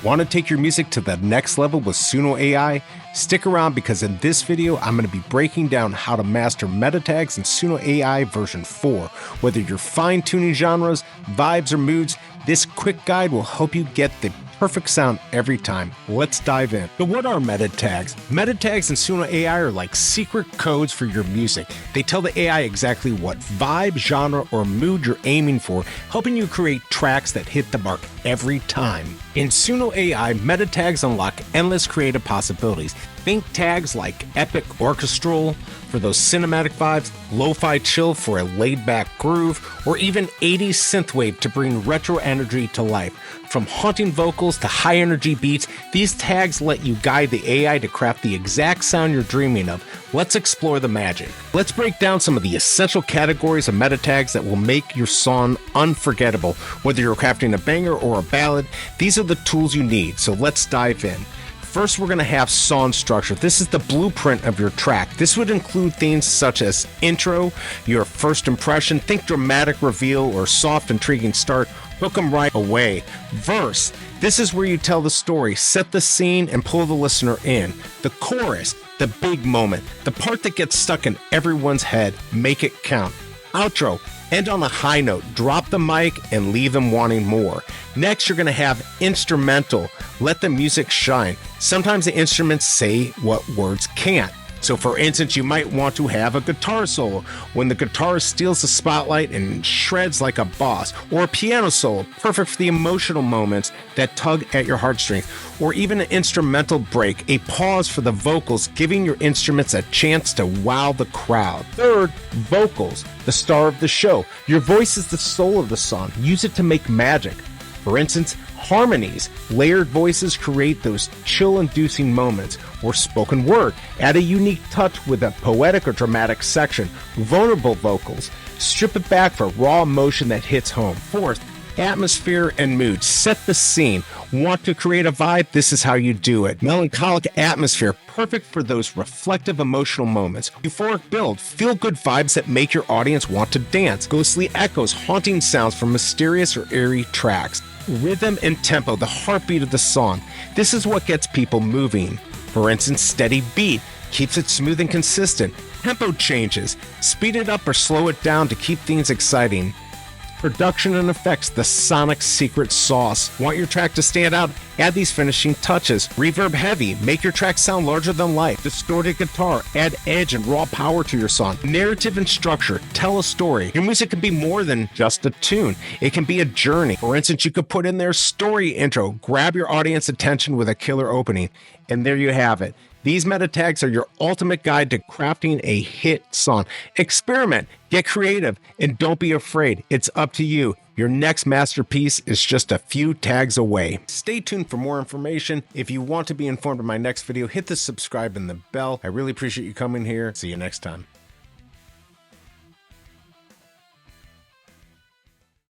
Want to take your music to the next level with Suno AI? Stick around because in this video, I'm going to be breaking down how to master Metatags in Suno AI version 4. Whether you're fine-tuning genres, vibes, or moods, this quick guide will help you get the perfect sound every time. Let's dive in. So what are Metatags? Metatags in Suno AI are like secret codes for your music. They tell the AI exactly what vibe, genre, or mood you're aiming for, helping you create tracks that hit the mark every time. In Suno AI, Metatags unlock endless creative possibilities. Think tags like epic orchestral for those cinematic vibes, lo-fi chill for a laid-back groove, or even 80s synthwave to bring retro energy to life. From haunting vocals to high-energy beats, these tags let you guide the AI to craft the exact sound you're dreaming of. Let's explore the magic. Let's break down some of the essential categories of Metatags that will make your song unforgettable. Whether you're crafting a banger or a ballad, these are the tools you need, so let's dive in. First, we're going to have song structure. This is the blueprint of your track. This would include things such as intro, your first impression, think dramatic reveal or soft intriguing start, hook them right away. Verse, this is where you tell the story, set the scene, and pull the listener in. The chorus, the big moment, the part that gets stuck in everyone's head, make it count. Outro, end on a high note, drop the mic and leave them wanting more. Next, you're going to have instrumental, let the music shine. Sometimes the instruments say what words can't. So for instance, you might want to have a guitar solo when the guitarist steals the spotlight and shreds like a boss, or a piano solo, perfect for the emotional moments that tug at your heartstrings, or even an instrumental break, a pause for the vocals, giving your instruments a chance to wow the crowd. Third, vocals, the star of the show. Your voice is the soul of the song. Use it to make magic. For instance, harmonies, layered voices create those chill-inducing moments, or spoken word, add a unique touch with a poetic or dramatic section. Vulnerable vocals, strip it back for raw emotion that hits home. Fourth, atmosphere and mood, set the scene. Want to create a vibe? This is how you do it. Melancholic atmosphere, perfect for those reflective emotional moments. Euphoric build, feel good vibes that make your audience want to dance. Ghostly echoes, haunting sounds from mysterious or eerie tracks. Rhythm and tempo, the heartbeat of the song. This is what gets people moving. For instance, steady beat keeps it smooth and consistent. Tempo changes, speed it up or slow it down to keep things exciting. Production and effects, the sonic secret sauce. Want your track to stand out? Add these finishing touches. Reverb heavy, make your track sound larger than life. Distorted guitar, add edge and raw power to your song. Narrative and structure, tell a story. Your music can be more than just a tune. It can be a journey. For instance, you could put in their story intro, grab your audience attention with a killer opening, and there you have it. These Metatags are your ultimate guide to crafting a hit song. Experiment, get creative, and don't be afraid. It's up to you. Your next masterpiece is just a few tags away. Stay tuned for more information. If you want to be informed of my next video, hit the subscribe and the bell. I really appreciate you coming here. See you next time.